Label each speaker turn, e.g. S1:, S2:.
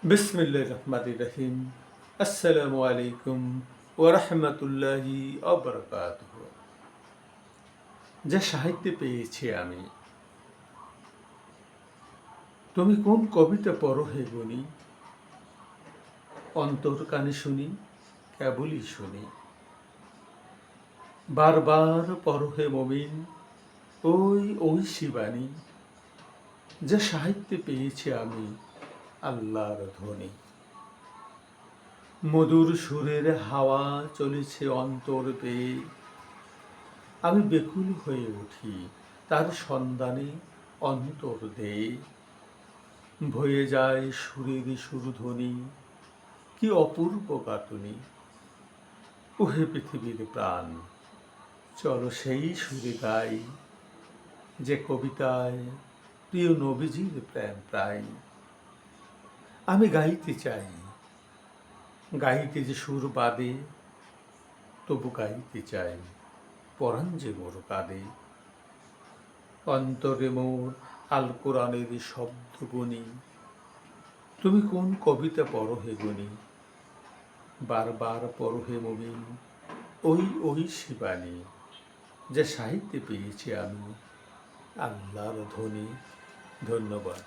S1: বিসমিল্লাহির রহমানির রহিম। আসসালামু আলাইকুম ওয়া রাহমাতুল্লাহি ওয়া বারাকাতুহু। যা সাহিত্যে পেয়েছি আমি, তুমি কোন কবিতা পড়ো হে গুণী, অন্তর কানে শুনি, কেবলই শুনি। বারবার পড়ো হে মমিন, ওই শিবানী, যা সাহিত্যে পেয়েছি আমি, আল্লাহর ধ্বনি। মধুর সুরের হাওয়া চলেছে অন্তর পেয়ে, আমি বেকুল হয়ে উঠি তার সন্ধানে অন্তর দেয়ে। বয়ে যায় সুরের সুরধ্বনি, কি অপূর্ব গাঁথুনি। ওহে পৃথিবীর প্রাণ, চলো সেই সুরে গাই, যে কবিতায় প্রিয় নবীজির প্রেম প্রায়। আমি গাইতে চাই, গাইতে যে সুর বাদে, তবু গাইতে চাই পরাণ যে মোর কাঁদে। অন্তরে মোর আল কোরআনের শব্দ বুনি, তুমি কোন কবিতা পড়ো হে গুণী, বারবার পড়ো হে মুমিন, ওই শিবানী, যা সাহিত্যে পেয়েছি আমি, আল্লাহর ধ্বনি। ধন্যবাদ।